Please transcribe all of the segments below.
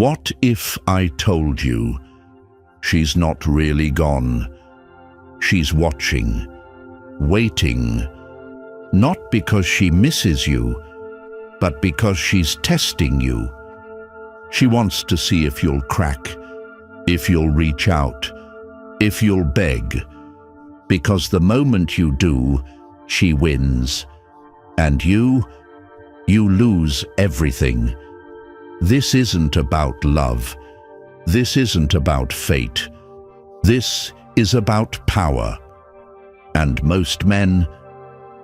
What if I told you she's not really gone? She's watching, waiting, not because she misses you, but because she's testing you. She wants to see if you'll crack, if you'll reach out, if you'll beg, because the moment you do, she wins, and you lose everything. This isn't about love. This isn't about fate. This is about power. And most men,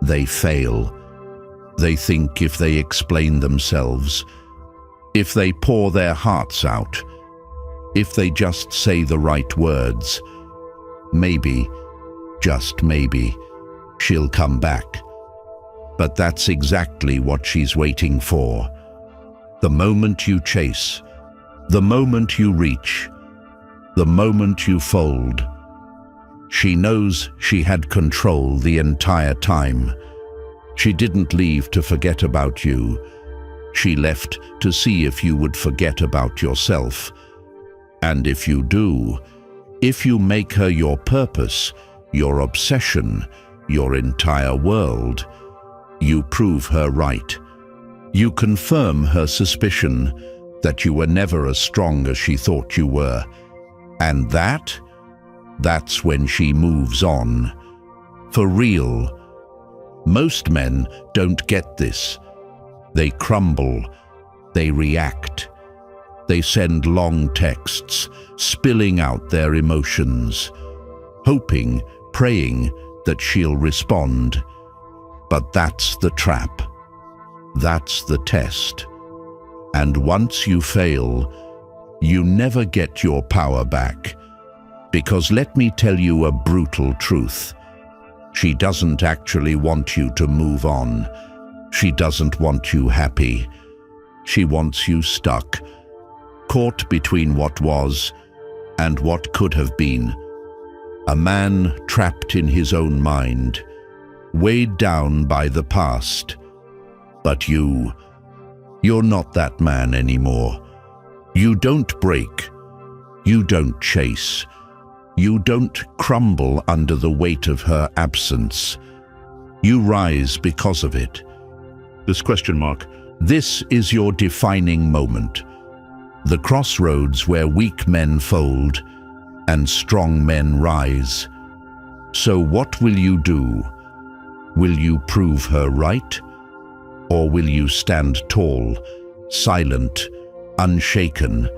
they fail. They think if they explain themselves, if they pour their hearts out, if they just say the right words, maybe, just maybe, she'll come back. But that's exactly what she's waiting for. The moment you chase, the moment you reach, the moment you fold. She knows she had control the entire time. She didn't leave to forget about you. She left to see if you would forget about yourself. And if you do, if you make her your purpose, your obsession, your entire world, you prove her right. You confirm her suspicion that you were never as strong as she thought you were. And that's when she moves on. For real. Most men don't get this. They crumble. They react. They send long texts, spilling out their emotions, hoping, praying that she'll respond. But that's the trap. That's the test. And once you fail, you never get your power back. Because let me tell you a brutal truth. She doesn't actually want you to move on. She doesn't want you happy. She wants you stuck, caught between what was and what could have been. A man trapped in his own mind, weighed down by the past. But you're not that man anymore. You don't break. You don't chase. You don't crumble under the weight of her absence. You rise because of it. This is your defining moment. The crossroads where weak men fold and strong men rise. So what will you do? Will you prove her right? Or will you stand tall, silent, unshaken,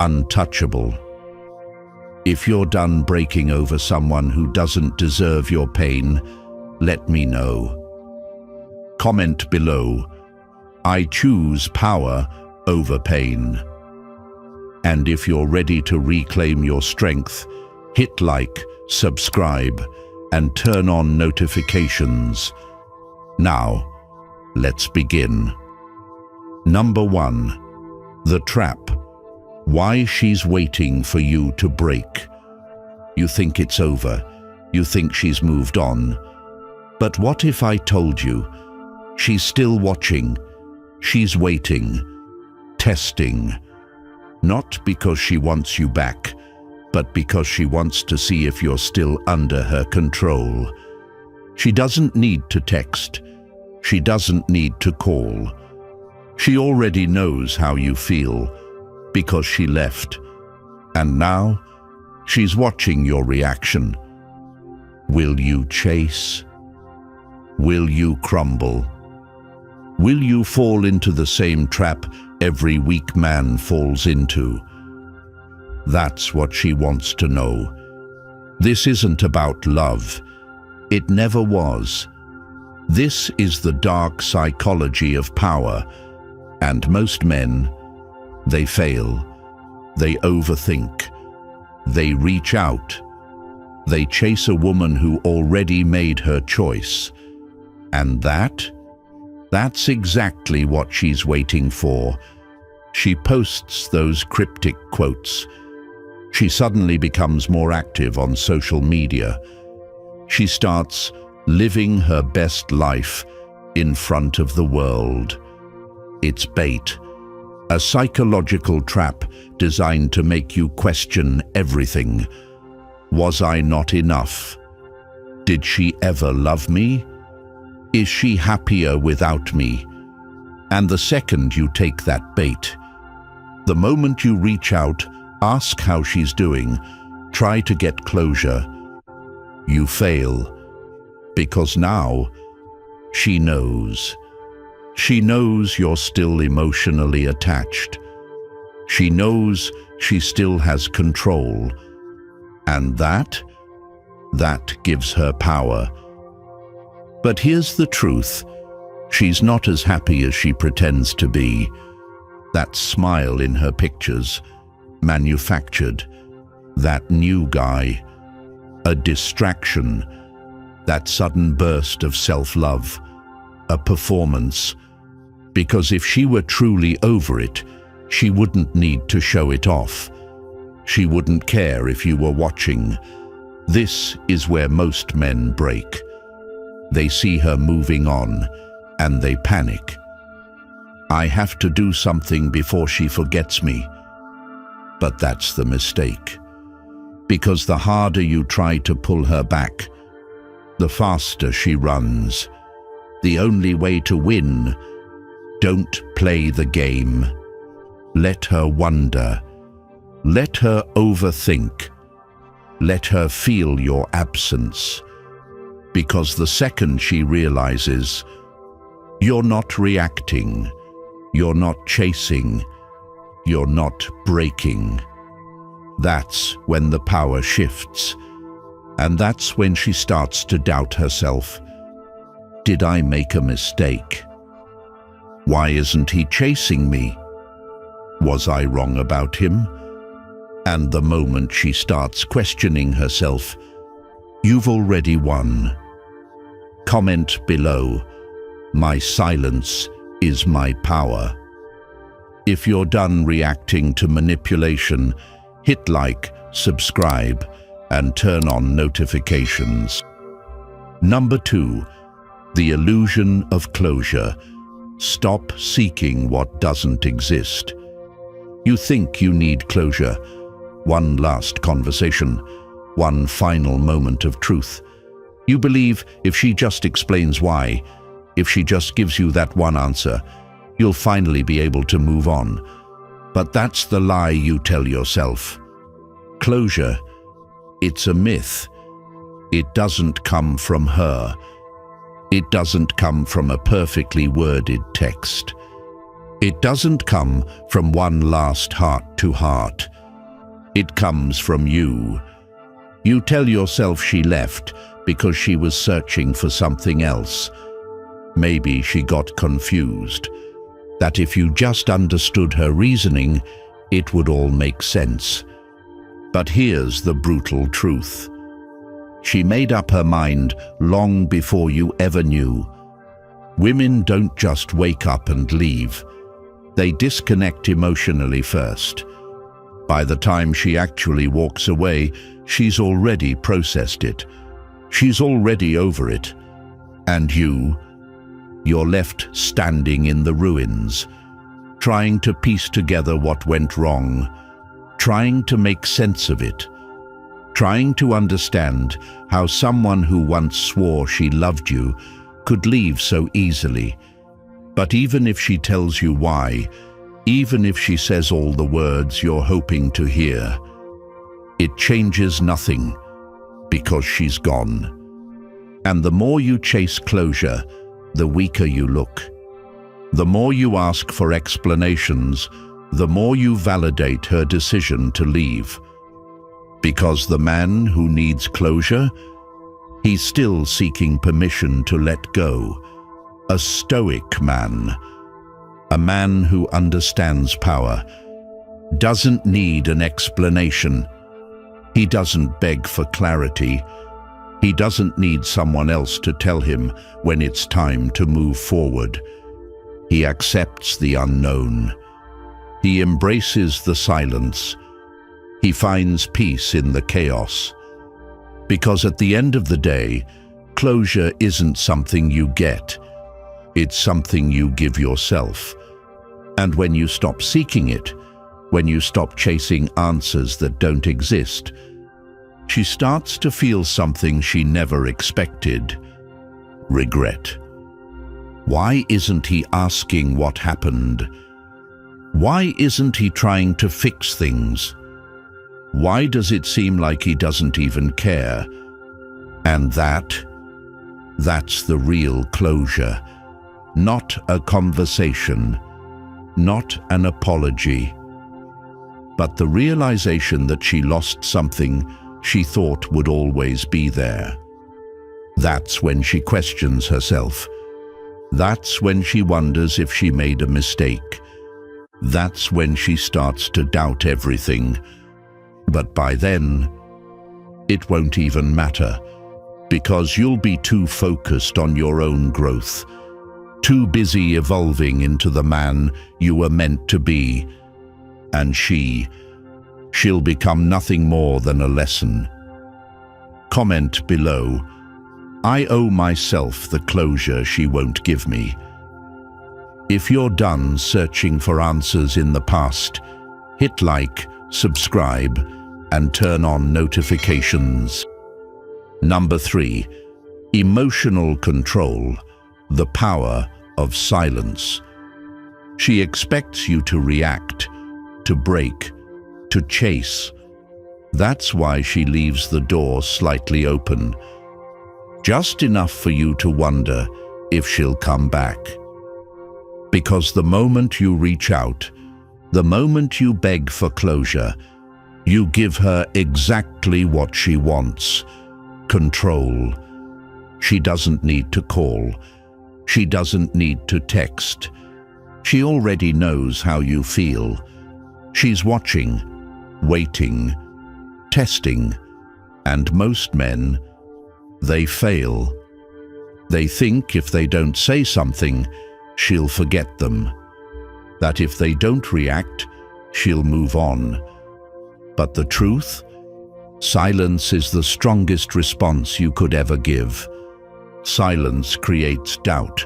untouchable? If you're done breaking over someone who doesn't deserve your pain, let me know. Comment below, I choose power over pain. And if you're ready to reclaim your strength, hit like, subscribe, and turn on notifications. Now, let's begin. Number 1. The trap. Why she's waiting for you to break. You think it's over. You think she's moved on. But what if I told you she's still watching? She's waiting, testing. Not because she wants you back, but because she wants to see if you're still under her control. She doesn't need to text. She doesn't need to call. She already knows how you feel, because she left. And now, she's watching your reaction. Will you chase? Will you crumble? Will you fall into the same trap every weak man falls into? That's what she wants to know. This isn't about love. It never was. This is the dark psychology of power, and most men, they fail. They overthink. They reach out. They chase a woman who already made her choice. And that's exactly what she's waiting for. She posts those cryptic quotes. She suddenly becomes more active on social media. She starts living her best life in front of the world. It's bait. A psychological trap designed to make you question everything. Was I not enough? Did she ever love me? Is she happier without me? And the second you take that bait, the moment you reach out, ask how she's doing, try to get closure, you fail. Because now, she knows. She knows you're still emotionally attached. She knows she still has control. And that gives her power. But here's the truth. She's not as happy as she pretends to be. That smile in her pictures, manufactured. That new guy, a distraction. That sudden burst of self-love, a performance. Because if she were truly over it, she wouldn't need to show it off. She wouldn't care if you were watching. This is where most men break. They see her moving on, and they panic. I have to do something before she forgets me. But that's the mistake. Because the harder you try to pull her back, the faster she runs. The only way to win, don't play the game. Let her wonder. Let her overthink. Let her feel your absence. Because the second she realizes, you're not reacting, you're not chasing, you're not breaking. That's when the power shifts. And that's when she starts to doubt herself. Did I make a mistake? Why isn't he chasing me? Was I wrong about him? And the moment she starts questioning herself, you've already won. Comment below, my silence is my power. If you're done reacting to manipulation, hit like, subscribe, and turn on notifications. Number 2, the illusion of closure. Stop seeking what doesn't exist. You think you need closure, one last conversation, one final moment of truth. You believe if she just explains why, if she just gives you that one answer, you'll finally be able to move on. But that's the lie you tell yourself. Closure, it's a myth. It doesn't come from her. It doesn't come from a perfectly worded text. It doesn't come from one last heart-to-heart. It comes from you. You tell yourself she left because she was searching for something else. Maybe she got confused. That if you just understood her reasoning, it would all make sense. But here's the brutal truth. She made up her mind long before you ever knew. Women don't just wake up and leave. They disconnect emotionally first. By the time she actually walks away, she's already processed it. She's already over it. And you're left standing in the ruins, trying to piece together what went wrong, trying to make sense of it, trying to understand how someone who once swore she loved you could leave so easily. But even if she tells you why, even if she says all the words you're hoping to hear, it changes nothing, because she's gone. And the more you chase closure, the weaker you look. The more you ask for explanations, the more you validate her decision to leave. Because the man who needs closure, he's still seeking permission to let go. A stoic man, a man who understands power, doesn't need an explanation. He doesn't beg for clarity. He doesn't need someone else to tell him when it's time to move forward. He accepts the unknown. He embraces the silence. He finds peace in the chaos. Because at the end of the day, closure isn't something you get. It's something you give yourself. And when you stop seeking it, when you stop chasing answers that don't exist, she starts to feel something she never expected: regret. Why isn't he asking what happened? Why isn't he trying to fix things? Why does it seem like he doesn't even care? And that's the real closure. Not a conversation, not an apology, but the realization that she lost something she thought would always be there. That's when she questions herself. That's when she wonders if she made a mistake. That's when she starts to doubt everything. But by then, it won't even matter, because you'll be too focused on your own growth, too busy evolving into the man you were meant to be. And she'll become nothing more than a lesson. Comment below: I owe myself the closure she won't give me. If you're done searching for answers in the past, hit like, subscribe, and turn on notifications. Number 3. Emotional control, the power of silence. She expects you to react, to break, to chase. That's why she leaves the door slightly open, just enough for you to wonder if she'll come back. Because the moment you reach out, the moment you beg for closure, you give her exactly what she wants: control. She doesn't need to call. She doesn't need to text. She already knows how you feel. She's watching, waiting, testing, and most men, they fail. They think if they don't say something, she'll forget them. That if they don't react, she'll move on. But the truth? Silence is the strongest response you could ever give. Silence creates doubt.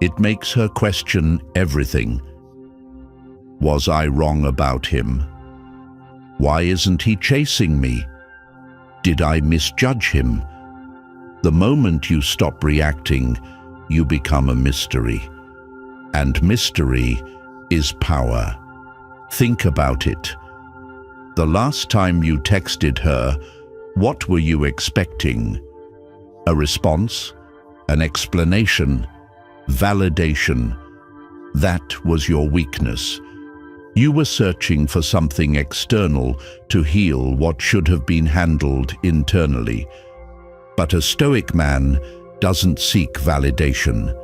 It makes her question everything. Was I wrong about him? Why isn't he chasing me? Did I misjudge him? The moment you stop reacting, you become a mystery. And mystery is power. Think about it. The last time you texted her, what were you expecting? A response? An explanation? Validation? That was your weakness. You were searching for something external to heal what should have been handled internally. But a Stoic man doesn't seek validation.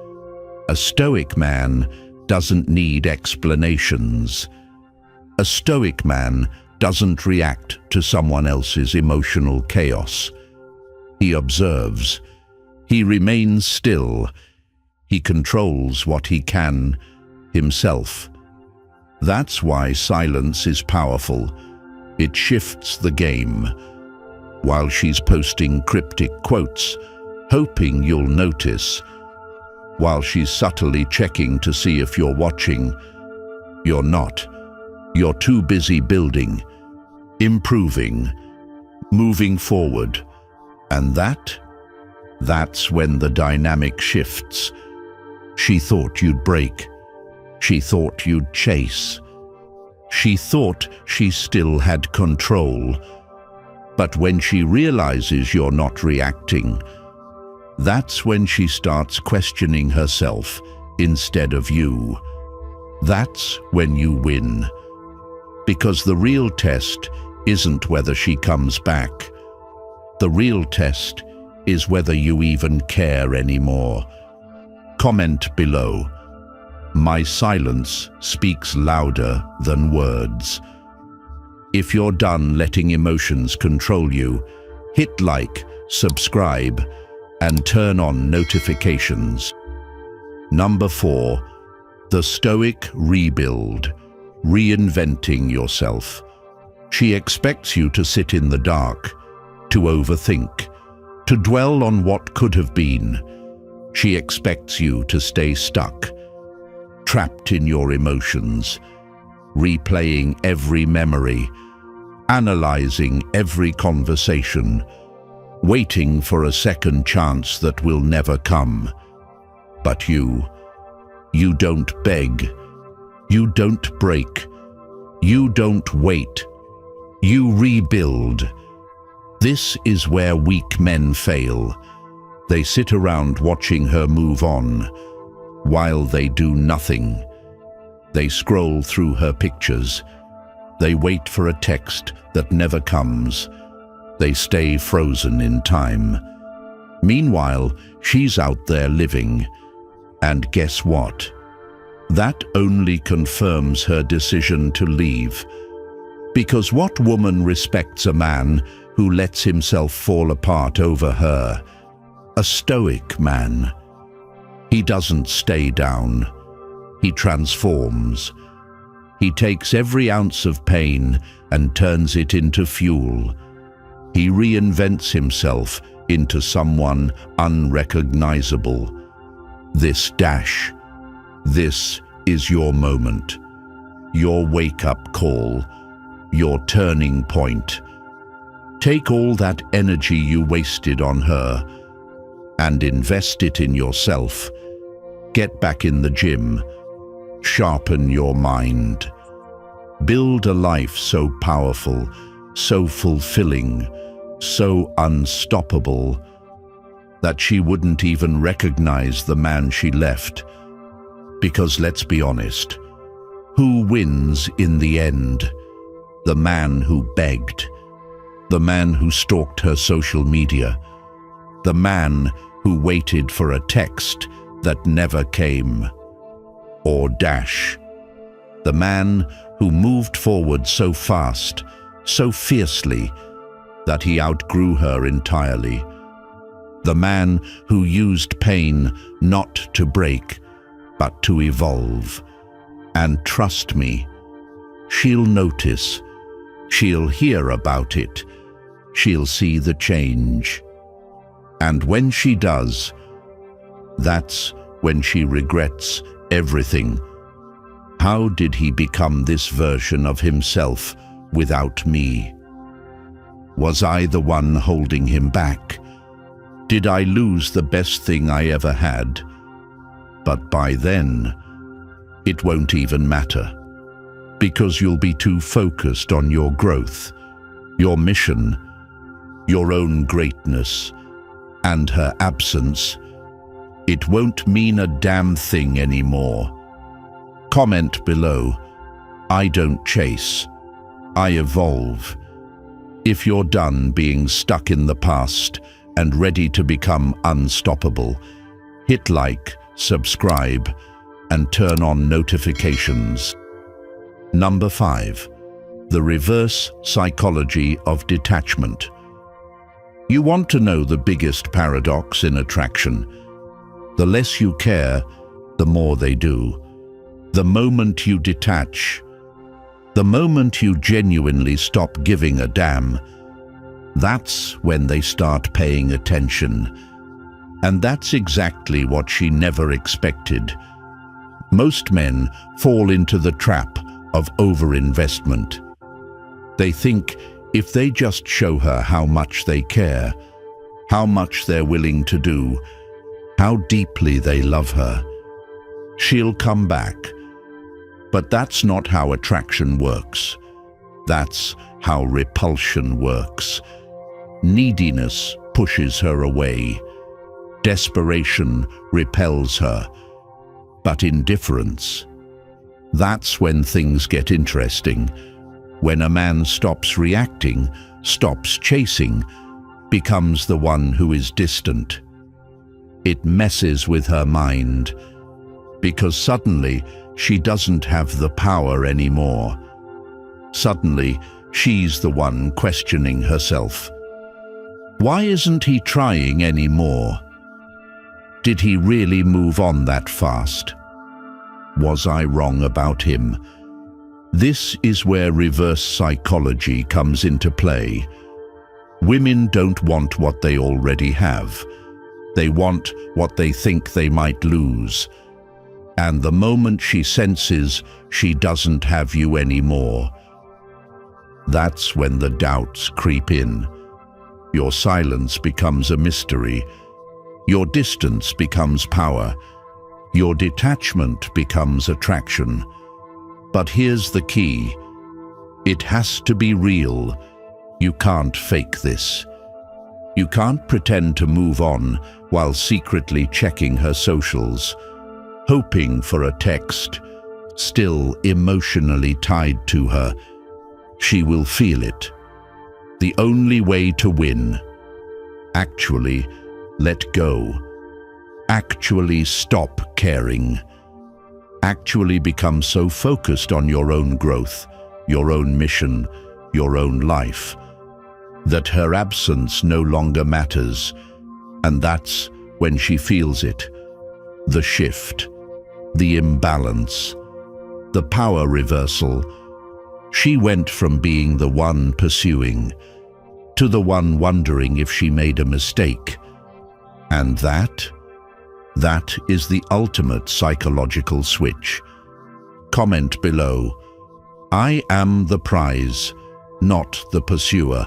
A Stoic man doesn't need explanations. A Stoic man doesn't react to someone else's emotional chaos. He observes. He remains still. He controls what he can himself. That's why silence is powerful. It shifts the game. While she's posting cryptic quotes, hoping you'll notice, while she's subtly checking to see if you're watching, you're not. You're too busy building, improving, moving forward. And that's when the dynamic shifts. She thought you'd break. She thought you'd chase. She thought she still had control. But when she realizes you're not reacting, that's when she starts questioning herself instead of you. That's when you win. Because the real test isn't whether she comes back. The real test is whether you even care anymore. Comment below. My silence speaks louder than words. If you're done letting emotions control you, hit like, subscribe, and turn on notifications. Number 4. The Stoic rebuild, reinventing yourself. She expects you to sit in the dark, to overthink, to dwell on what could have been. She expects you to stay stuck. trapped in your emotions, replaying every memory, analyzing every conversation, waiting for a second chance that will never come. But you don't beg, you don't break, you don't wait, you rebuild. This is where weak men fail. They sit around watching her move on, while they do nothing. They scroll through her pictures. They wait for a text that never comes. They stay frozen in time. Meanwhile, she's out there living. And guess what? That only confirms her decision to leave. Because what woman respects a man who lets himself fall apart over her? A stoic man. He doesn't stay down. He transforms. He takes every ounce of pain and turns it into fuel. He reinvents himself into someone unrecognizable. This is your moment, your wake-up call, your turning point. Take all that energy you wasted on her and invest it in yourself. Get back in the gym. Sharpen your mind. Build a life so powerful, so fulfilling, so unstoppable, that she wouldn't even recognize the man she left. Because let's be honest, who wins in the end? The man who begged, the man who stalked her social media, the man who waited for a text that never came, or the man who moved forward so fast, so fiercely, that he outgrew her entirely. The man who used pain not to break, but to evolve. And trust me, she'll notice, she'll hear about it, she'll see the change. And when she does, that's when she regrets everything. How did he become this version of himself without me? Was I the one holding him back? Did I lose the best thing I ever had? But by then, it won't even matter, because you'll be too focused on your growth, your mission, your own greatness, and her absence. It won't mean a damn thing anymore. Comment below. I don't chase, I evolve. If you're done being stuck in the past and ready to become unstoppable, hit like, subscribe, and turn on notifications. Number 5. The reverse psychology of detachment. You want to know the biggest paradox in attraction? The less you care, the more they do. The moment you detach, the moment you genuinely stop giving a damn, that's when they start paying attention. And that's exactly what she never expected. Most men fall into the trap of overinvestment. They think if they just show her how much they care, how much they're willing to do, how deeply they love her, she'll come back. But that's not how attraction works. That's how repulsion works. Neediness pushes her away. Desperation repels her. But indifference, that's when things get interesting. When a man stops reacting, stops chasing, becomes the one who is distant. It messes with her mind, because suddenly she doesn't have the power anymore. Suddenly, she's the one questioning herself. Why isn't he trying anymore? Did he really move on that fast? Was I wrong about him? This is where reverse psychology comes into play. Women don't want what they already have. They want what they think they might lose. And the moment she senses she doesn't have you anymore, that's when the doubts creep in. Your silence becomes a mystery. Your distance becomes power. Your detachment becomes attraction. But here's the key. It has to be real. You can't fake this. You can't pretend to move on while secretly checking her socials, hoping for a text, still emotionally tied to her. She will feel it. The only way to win. Actually, let go. Actually stop caring. Actually become so focused on your own growth, your own mission, your own life, that her absence no longer matters. And that's when she feels it. The shift, the imbalance, the power reversal. She went from being the one pursuing to the one wondering if she made a mistake. And that is the ultimate psychological switch. Comment below. I am the prize, not the pursuer.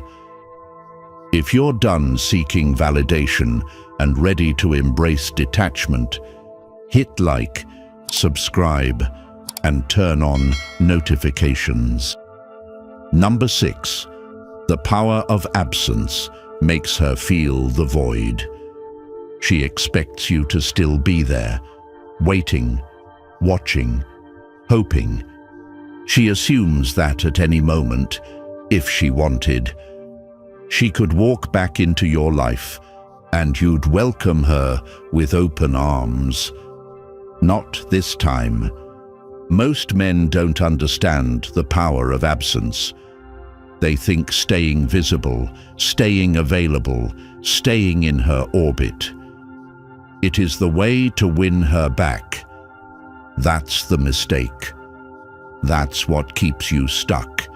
If you're done seeking validation and ready to embrace detachment, hit like, subscribe, and turn on notifications. Number 6. The power of absence makes her feel the void. She expects you to still be there, waiting, watching, hoping. She assumes that at any moment, if she wanted, she could walk back into your life and you'd welcome her with open arms. Not this time. Most men don't understand the power of absence. They think staying visible, staying available, staying in her orbit. It is the way to win her back. That's the mistake. That's what keeps you stuck.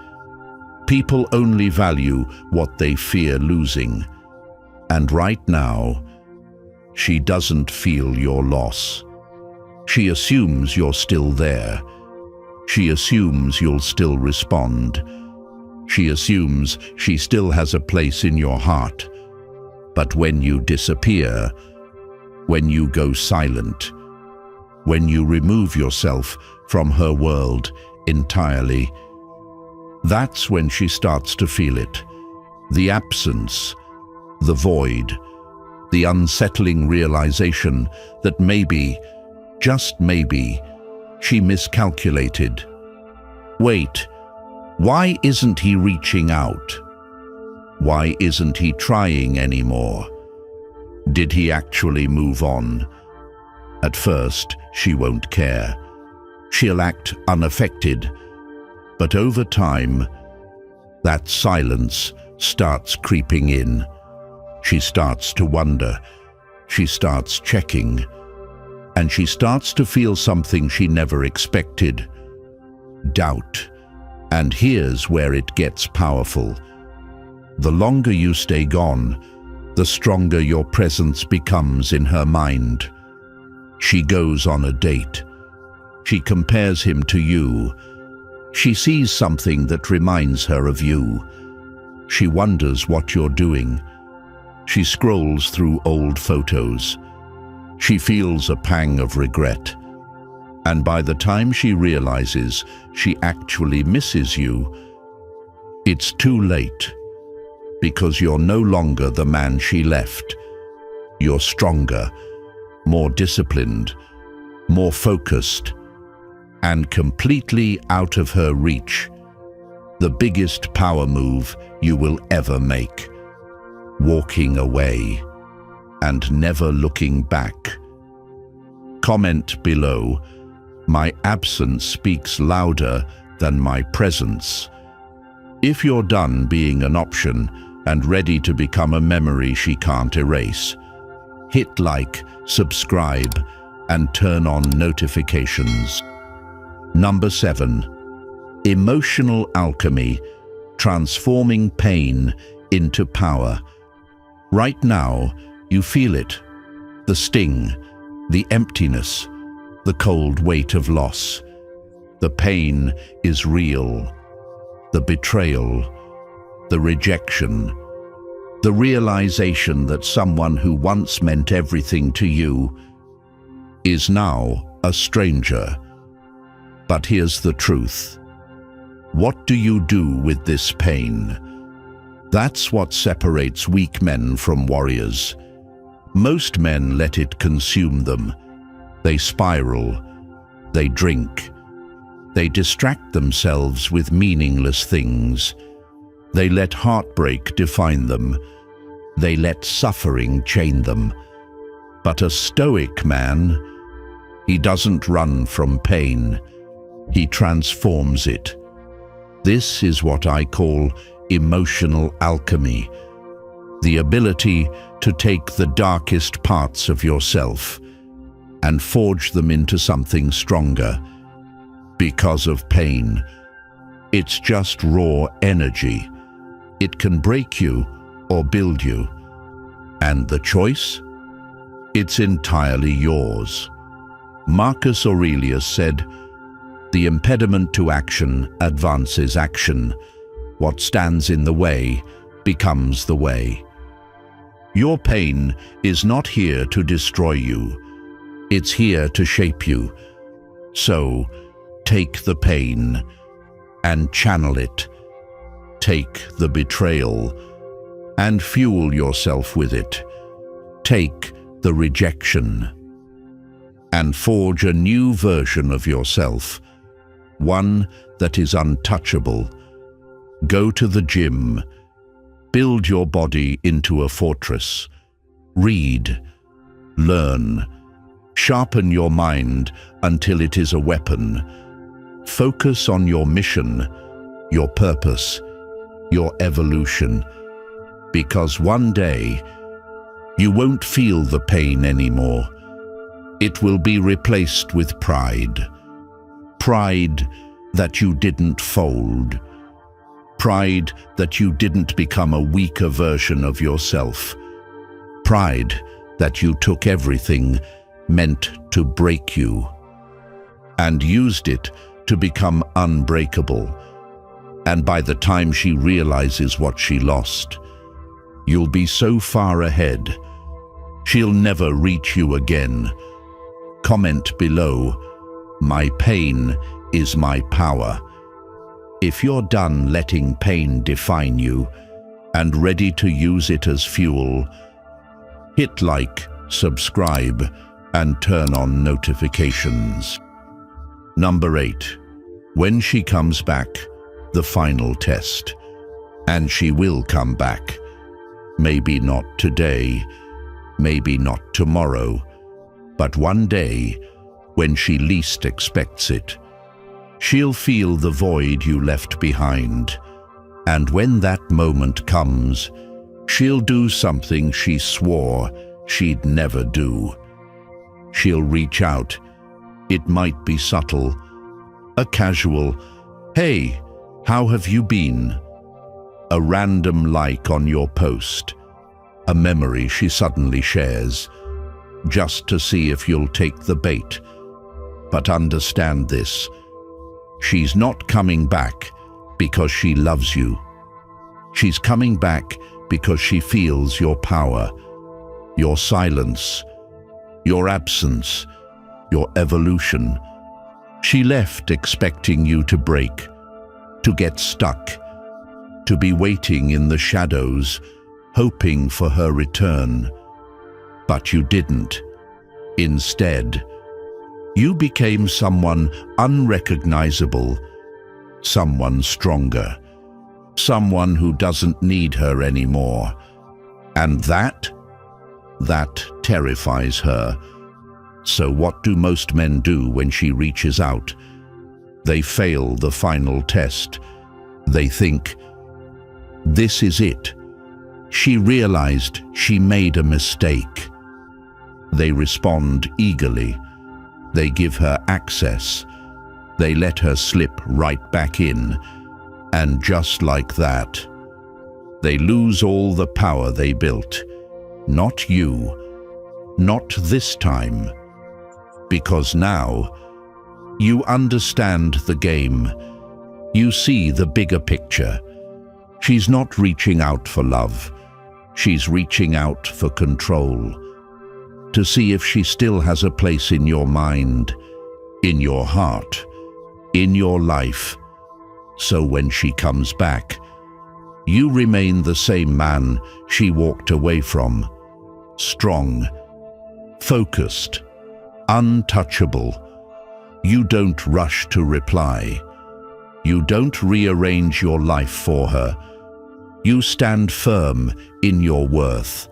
People only value what they fear losing. And right now, she doesn't feel your loss. She assumes you're still there. She assumes you'll still respond. She assumes she still has a place in your heart. But when you disappear, when you go silent, when you remove yourself from her world entirely, that's when she starts to feel it. The absence, the void, the unsettling realization that maybe, just maybe, she miscalculated. Wait, why isn't he reaching out? Why isn't he trying anymore? Did he actually move on? At first, she won't care. She'll act unaffected. But over time, that silence starts creeping in. She starts to wonder. She starts checking. And she starts to feel something she never expected. Doubt. And here's where it gets powerful. The longer you stay gone, the stronger your presence becomes in her mind. She goes on a date. She compares him to you. She sees something that reminds her of you. She wonders what you're doing. She scrolls through old photos. She feels a pang of regret. And by the time she realizes she actually misses you, it's too late. Because you're no longer the man she left. You're stronger, more disciplined, more focused, and completely out of her reach. The biggest power move you will ever make. Walking away and never looking back. Comment below. My absence speaks louder than my presence. If you're done being an option and ready to become a memory she can't erase, hit like, subscribe, and turn on notifications. Number 7. Emotional alchemy, transforming pain into power. Right now, you feel it. The sting, the emptiness, the cold weight of loss. The pain is real. The betrayal, the rejection, the realization that someone who once meant everything to you is now a stranger. But here's the truth. What do you do with this pain? That's what separates weak men from warriors. Most men let it consume them. They spiral, they drink, they distract themselves with meaningless things. They let heartbreak define them. They let suffering chain them. But a Stoic man, he doesn't run from pain. He transforms it. This is what I call emotional alchemy, the ability to take the darkest parts of yourself and forge them into something stronger. Because of pain, it's just raw energy. It can break you or build you. And the choice? It's entirely yours. Marcus Aurelius said, "The impediment to action advances action. What stands in the way becomes the way." Your pain is not here to destroy you. It's here to shape you. So, take the pain and channel it. Take the betrayal and fuel yourself with it. Take the rejection and forge a new version of yourself, one that is untouchable. Go to the gym. Build your body into a fortress. Read, learn, sharpen your mind until it is a weapon. Focus on your mission, your purpose, your evolution, because one day you won't feel the pain anymore. It will be replaced with pride. Pride that you didn't fold. Pride that you didn't become a weaker version of yourself. Pride that you took everything meant to break you and used it to become unbreakable. And by the time she realizes what she lost, you'll be so far ahead, she'll never reach you again. Comment below, "My pain is my power." If you're done letting pain define you and ready to use it as fuel, hit like, subscribe, and turn on notifications. Number 8. When she comes back, the final test. And she will come back. Maybe not today, maybe not tomorrow, but one day, when she least expects it. She'll feel the void you left behind, and when that moment comes, she'll do something she swore she'd never do. She'll reach out. It might be subtle, a casual, "Hey, how have you been?" A random like on your post, a memory she suddenly shares, just to see if you'll take the bait. But understand this, she's not coming back because she loves you. She's coming back because she feels your power, your silence, your absence, your evolution. She left expecting you to break, to get stuck, to be waiting in the shadows, hoping for her return. But you didn't. Instead, you became someone unrecognizable, someone stronger, someone who doesn't need her anymore. And that terrifies her. So what do most men do when she reaches out? They fail the final test. They think, "This is it. She realized she made a mistake." They respond eagerly. They give her access. They let her slip right back in. And just like that, they lose all the power they built. Not you. Not this time. Because now you understand the game. You see the bigger picture. She's not reaching out for love. She's reaching out for control. To see if she still has a place in your mind, in your heart, in your life. So when she comes back, you remain the same man she walked away from. Strong, focused, untouchable. You don't rush to reply. You don't rearrange your life for her. You stand firm in your worth.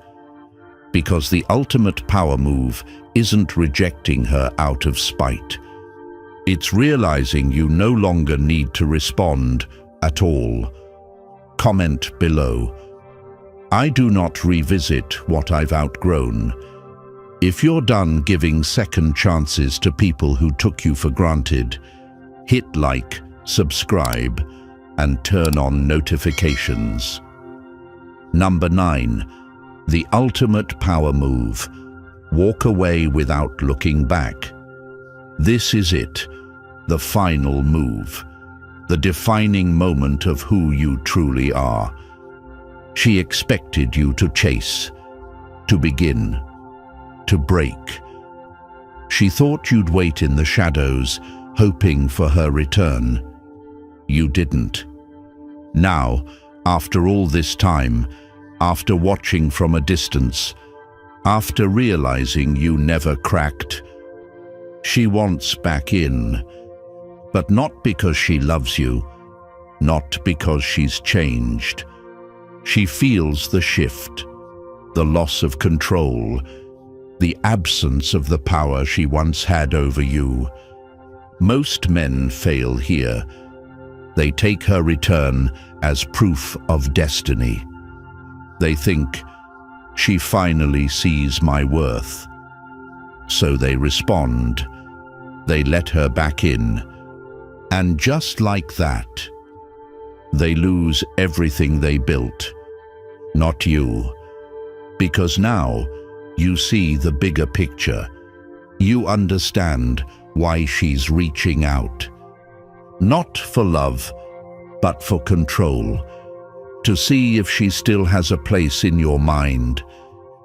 Because the ultimate power move isn't rejecting her out of spite. It's realizing you no longer need to respond at all. Comment below. I do not revisit what I've outgrown. If you're done giving second chances to people who took you for granted, hit like, subscribe, and turn on notifications. Number 9. The ultimate power move. Walk away without looking back. This is it, the final move, the defining moment of who you truly are. She expected you to chase, to begin, to break. She thought you'd wait in the shadows, hoping for her return. You didn't. Now, after all this time, after watching from a distance, after realizing you never cracked, she wants back in. But not because she loves you, not because she's changed. She feels the shift, the loss of control, the absence of the power she once had over you. Most men fail here. They take her return as proof of destiny. They think, she finally sees my worth. So they respond. They let her back in. And just like that, they lose everything they built. Not you. Because now you see the bigger picture. You understand why she's reaching out. Not for love, but for control. To see if she still has a place in your mind,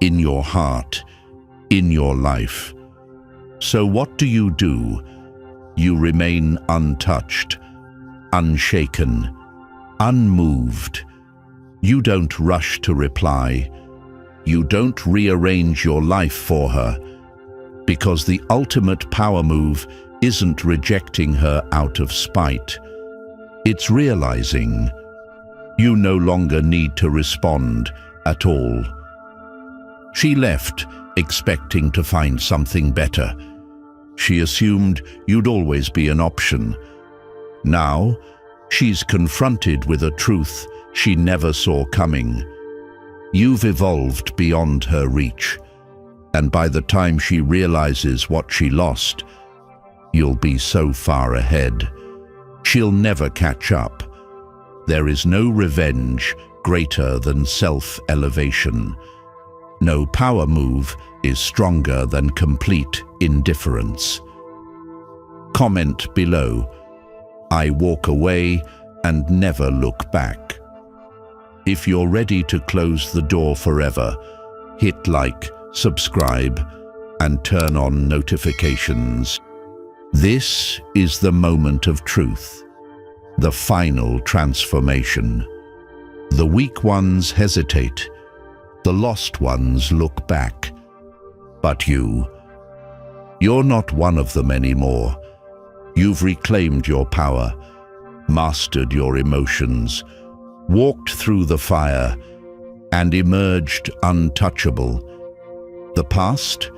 in your heart, in your life. So what do? You remain untouched, unshaken, unmoved. You don't rush to reply. You don't rearrange your life for her. Because the ultimate power move isn't rejecting her out of spite. It's realizing you no longer need to respond at all. She left, expecting to find something better. She assumed you'd always be an option. Now, she's confronted with a truth she never saw coming. You've evolved beyond her reach, and by the time she realizes what she lost, you'll be so far ahead. She'll never catch up. There is no revenge greater than self-elevation. No power move is stronger than complete indifference. Comment below. I walk away and never look back. If you're ready to close the door forever, hit like, subscribe, and turn on notifications. This is the moment of truth, the final transformation. The weak ones hesitate, the lost ones look back. But you're not one of them anymore. You've reclaimed your power, mastered your emotions, walked through the fire, and emerged untouchable. The past,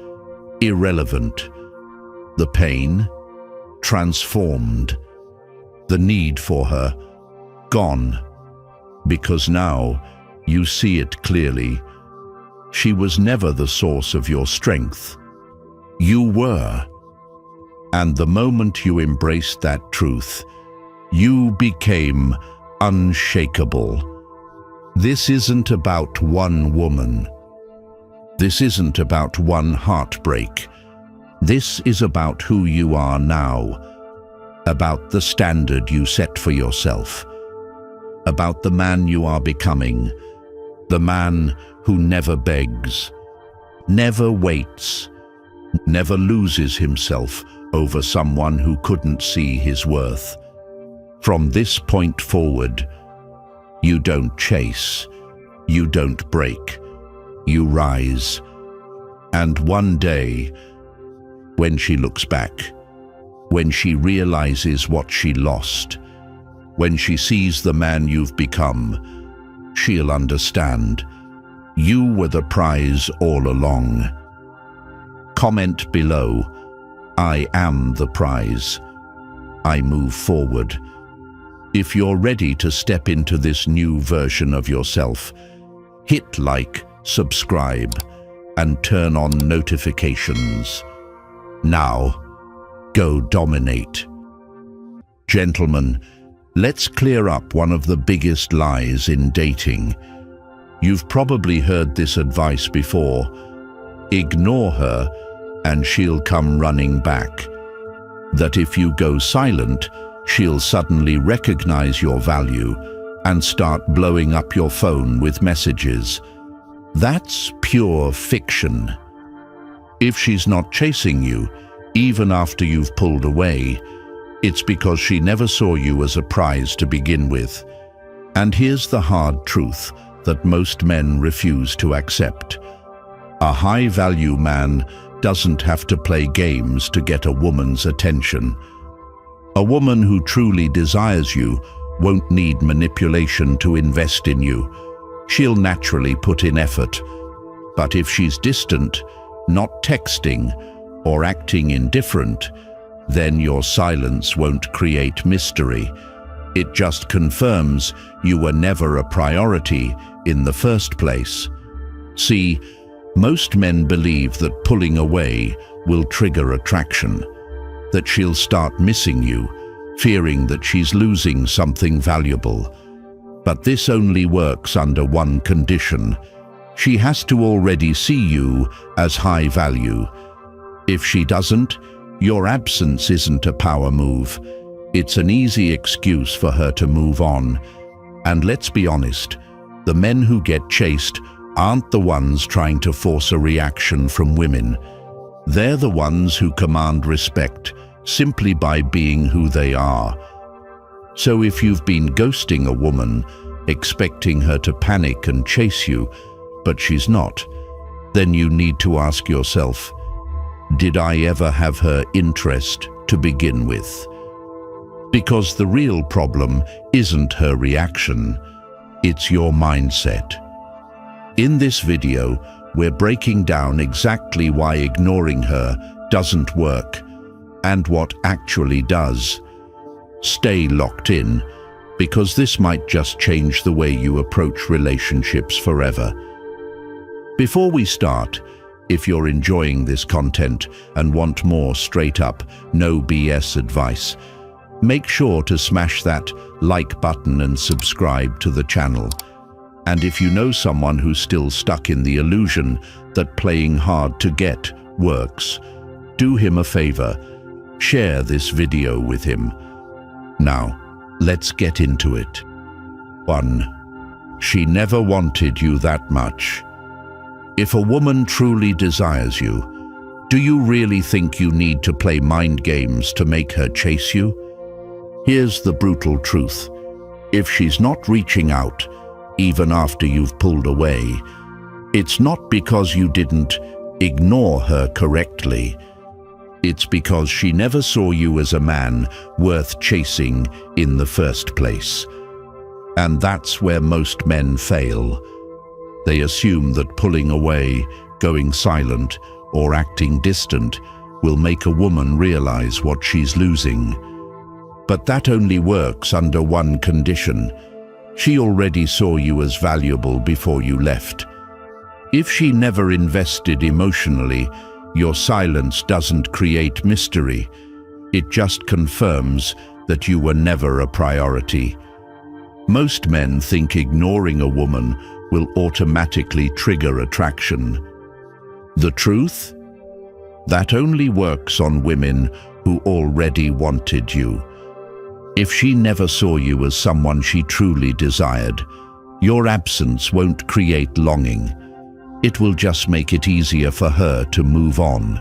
irrelevant. The pain, transformed. The need for her, gone. Because now you see it clearly. She was never the source of your strength. You were. And the moment you embraced that truth, you became unshakable. This isn't about one woman. This isn't about one heartbreak. This is about who you are now, about the standard you set for yourself, about the man you are becoming, the man who never begs, never waits, never loses himself over someone who couldn't see his worth. From this point forward, you don't chase, you don't break, you rise. And one day, when she looks back, when she realizes what she lost, when she sees the man you've become, she'll understand you were the prize all along. Comment below, I am the prize. I move forward. If you're ready to step into this new version of yourself, hit like, subscribe, and turn on notifications. Now, go dominate. Gentlemen, let's clear up one of the biggest lies in dating. You've probably heard this advice before. Ignore her and she'll come running back. That if you go silent, she'll suddenly recognize your value and start blowing up your phone with messages. That's pure fiction. If she's not chasing you, even after you've pulled away, it's because she never saw you as a prize to begin with. And here's the hard truth that most men refuse to accept. A high-value man doesn't have to play games to get a woman's attention. A woman who truly desires you won't need manipulation to invest in you. She'll naturally put in effort. But if she's distant, not texting, or acting indifferent, then your silence won't create mystery. It just confirms you were never a priority in the first place. See, most men believe that pulling away will trigger attraction, that she'll start missing you, fearing that she's losing something valuable. But this only works under one condition. She has to already see you as high value. If she doesn't, your absence isn't a power move. It's an easy excuse for her to move on. And let's be honest, the men who get chased aren't the ones trying to force a reaction from women. They're the ones who command respect simply by being who they are. So if you've been ghosting a woman, expecting her to panic and chase you, but she's not, then you need to ask yourself, did I ever have her interest to begin with? Because the real problem isn't her reaction, it's your mindset. In this video, we're breaking down exactly why ignoring her doesn't work and what actually does. Stay locked in, because this might just change the way you approach relationships forever. Before we start, if you're enjoying this content and want more straight-up, no BS advice, make sure to smash that like button and subscribe to the channel. And if you know someone who's still stuck in the illusion that playing hard to get works, do him a favor, share this video with him. Now, let's get into it. 1. She never wanted you that much. If a woman truly desires you, do you really think you need to play mind games to make her chase you? Here's the brutal truth. If she's not reaching out, even after you've pulled away, it's not because you didn't ignore her correctly. It's because she never saw you as a man worth chasing in the first place. And that's where most men fail. They assume that pulling away, going silent, or acting distant will make a woman realize what she's losing. But that only works under one condition. She already saw you as valuable before you left. If she never invested emotionally, your silence doesn't create mystery. It just confirms that you were never a priority. Most men think ignoring a woman will automatically trigger attraction. The truth? That only works on women who already wanted you. If she never saw you as someone she truly desired, your absence won't create longing. It will just make it easier for her to move on.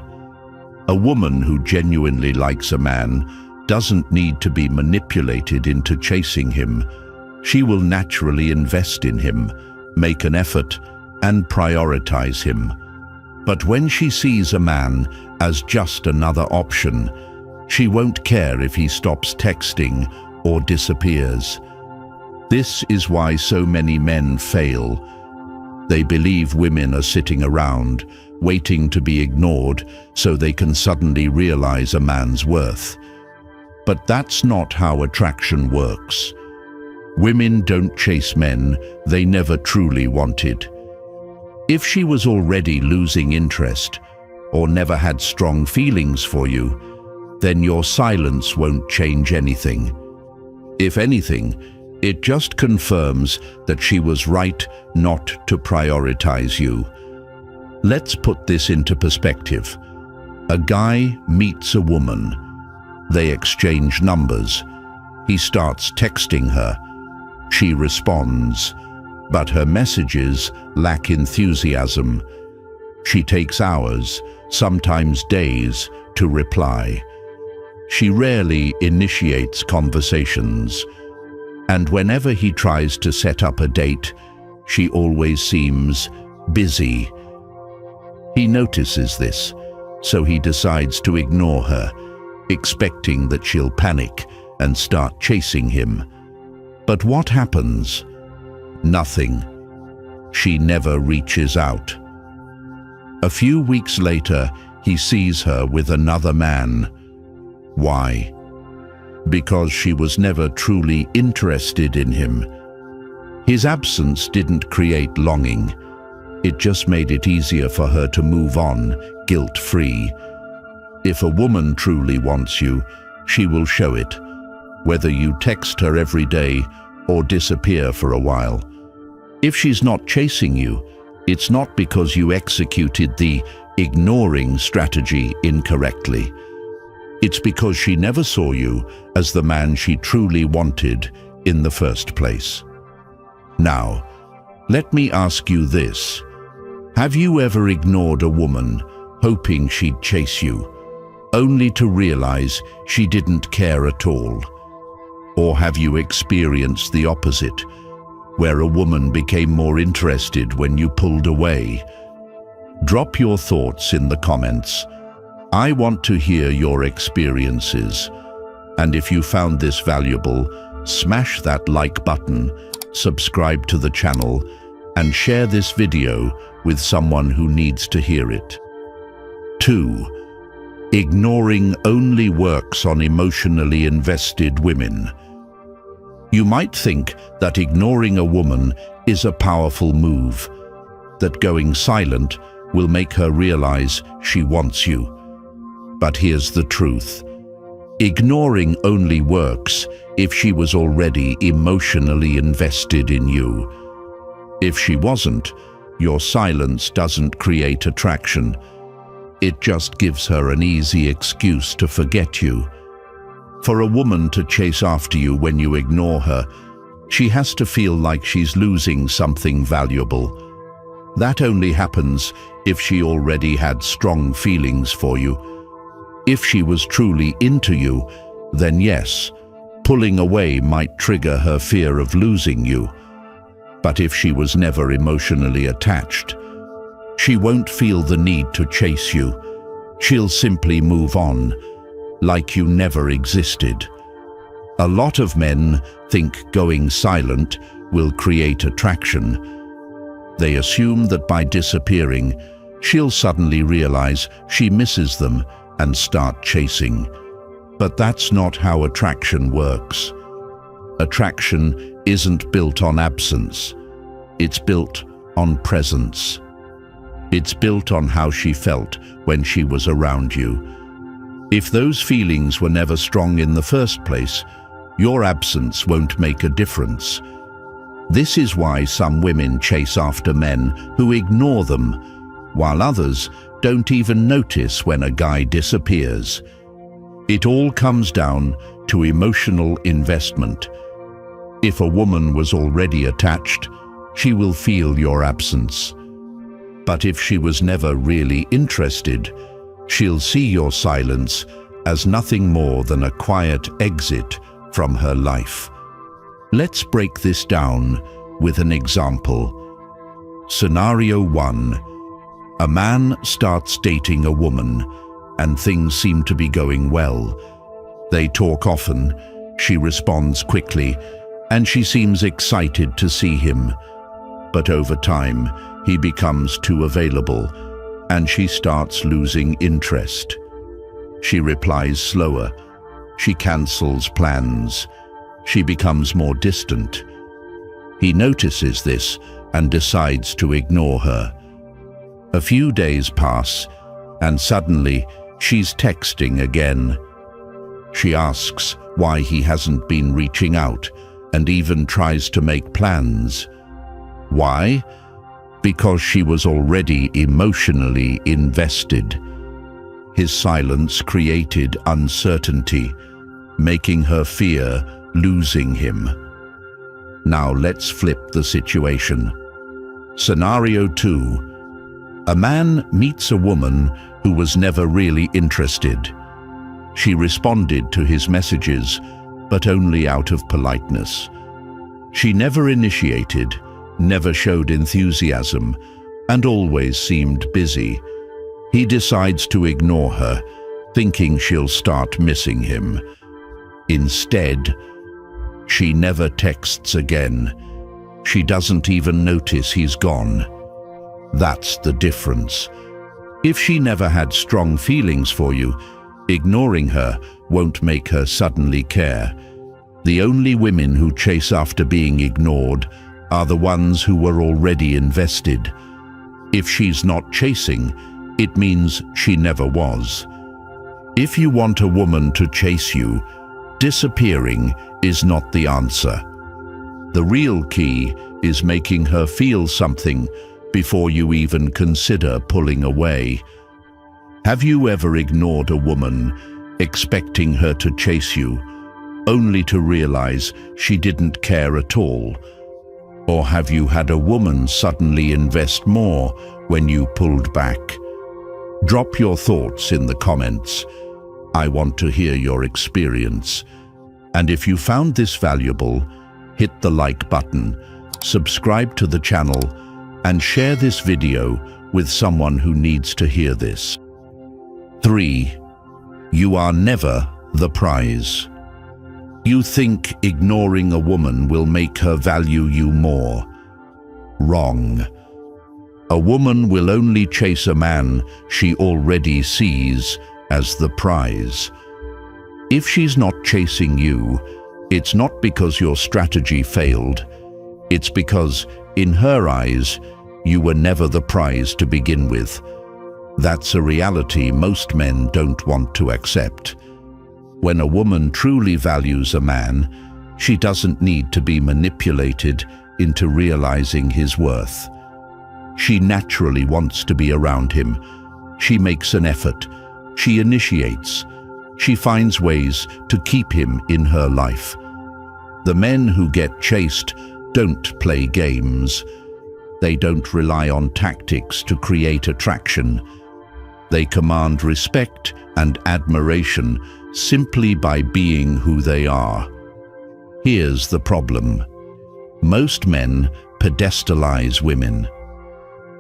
A woman who genuinely likes a man doesn't need to be manipulated into chasing him. She will naturally invest in him, make an effort, and prioritize him. But when she sees a man as just another option, she won't care if he stops texting or disappears. This is why so many men fail. They believe women are sitting around, waiting to be ignored so they can suddenly realize a man's worth. But that's not how attraction works. Women don't chase men they never truly wanted. If she was already losing interest or never had strong feelings for you, then your silence won't change anything. If anything, it just confirms that she was right not to prioritize you. Let's put this into perspective. A guy meets a woman. They exchange numbers. He starts texting her. She responds, but her messages lack enthusiasm. She takes hours, sometimes days, to reply. She rarely initiates conversations. And whenever he tries to set up a date, she always seems busy. He notices this, so he decides to ignore her, expecting that she'll panic and start chasing him. But what happens? Nothing. She never reaches out. A few weeks later, he sees her with another man. Why? Because she was never truly interested in him. His absence didn't create longing. It just made it easier for her to move on, guilt-free. If a woman truly wants you, she will show it, whether you text her every day or disappear for a while. If she's not chasing you, it's not because you executed the ignoring strategy incorrectly. It's because she never saw you as the man she truly wanted in the first place. Now, let me ask you this. Have you ever ignored a woman hoping she'd chase you, only to realize she didn't care at all? Or have you experienced the opposite, where a woman became more interested when you pulled away? Drop your thoughts in the comments. I want to hear your experiences. And if you found this valuable, smash that like button, subscribe to the channel, and share this video with someone who needs to hear it. 2. Ignoring only works on emotionally invested women. You might think that ignoring a woman is a powerful move, that going silent will make her realize she wants you. But here's the truth. Ignoring only works if she was already emotionally invested in you. If she wasn't, your silence doesn't create attraction. It just gives her an easy excuse to forget you. For a woman to chase after you when you ignore her, she has to feel like she's losing something valuable. That only happens if she already had strong feelings for you. If she was truly into you, then yes, pulling away might trigger her fear of losing you. But if she was never emotionally attached, she won't feel the need to chase you. She'll simply move on, like you never existed. A lot of men think going silent will create attraction. They assume that by disappearing, she'll suddenly realize she misses them and start chasing. But that's not how attraction works. Attraction isn't built on absence. It's built on presence. It's built on how she felt when she was around you. If those feelings were never strong in the first place, your absence won't make a difference. This is why some women chase after men who ignore them, while others don't even notice when a guy disappears. It all comes down to emotional investment. If a woman was already attached, she will feel your absence. But if she was never really interested, she'll see your silence as nothing more than a quiet exit from her life. Let's break this down with an example. Scenario 1. A man starts dating a woman, and things seem to be going well. They talk often, she responds quickly, and she seems excited to see him. But over time, he becomes too available, and she starts losing interest. She replies slower. She cancels plans. She becomes more distant. He notices this and decides to ignore her. A few days pass, and suddenly she's texting again. She asks why he hasn't been reaching out and even tries to make plans. Why? Because she was already emotionally invested. His silence created uncertainty, making her fear losing him. Now let's flip the situation. Scenario 2. A man meets a woman who was never really interested. She responded to his messages, but only out of politeness. She never initiated, never showed enthusiasm, and always seemed busy. He decides to ignore her, thinking she'll start missing him. Instead, she never texts again. She doesn't even notice he's gone. That's the difference. If she never had strong feelings for you, ignoring her won't make her suddenly care. The only women who chase after being ignored are the ones who were already invested. If she's not chasing, it means she never was. If you want a woman to chase you, disappearing is not the answer. The real key is making her feel something before you even consider pulling away. Have you ever ignored a woman, expecting her to chase you, only to realize she didn't care at all? Or have you had a woman suddenly invest more when you pulled back? Drop your thoughts in the comments. I want to hear your experience. And if you found this valuable, hit the like button, subscribe to the channel, and share this video with someone who needs to hear this. 3. You are never the prize. You think ignoring a woman will make her value you more. Wrong. A woman will only chase a man she already sees as the prize. If she's not chasing you, it's not because your strategy failed. It's because, in her eyes, you were never the prize to begin with. That's a reality most men don't want to accept. When a woman truly values a man, she doesn't need to be manipulated into realizing his worth. She naturally wants to be around him. She makes an effort. She initiates. She finds ways to keep him in her life. The men who get chased don't play games. They don't rely on tactics to create attraction. They command respect and admiration simply by being who they are. Here's the problem. Most men pedestalize women.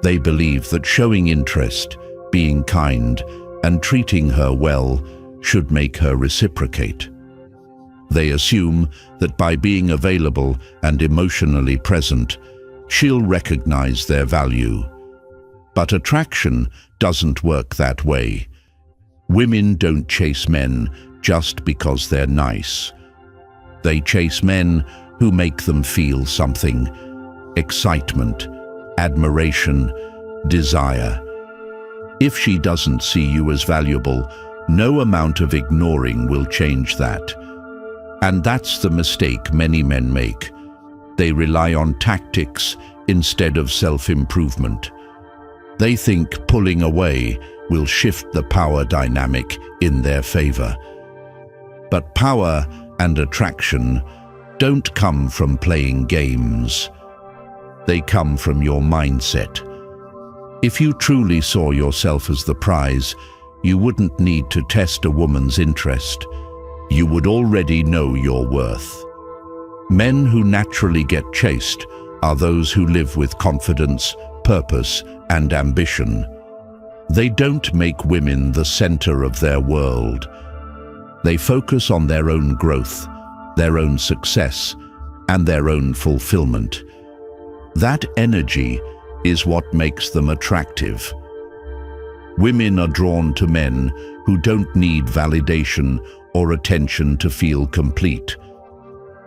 They believe that showing interest, being kind, and treating her well should make her reciprocate. They assume that by being available and emotionally present, she'll recognize their value. But attraction doesn't work that way. Women don't chase men just because they're nice. They chase men who make them feel something: excitement, admiration, desire. If she doesn't see you as valuable, no amount of ignoring will change that. And that's the mistake many men make. They rely on tactics instead of self-improvement. They think pulling away will shift the power dynamic in their favor. But power and attraction don't come from playing games. They come from your mindset. If you truly saw yourself as the prize, you wouldn't need to test a woman's interest. You would already know your worth. Men who naturally get chased are those who live with confidence, purpose, and ambition. They don't make women the center of their world. They focus on their own growth, their own success, and their own fulfillment. That energy is what makes them attractive. Women are drawn to men who don't need validation or attention to feel complete.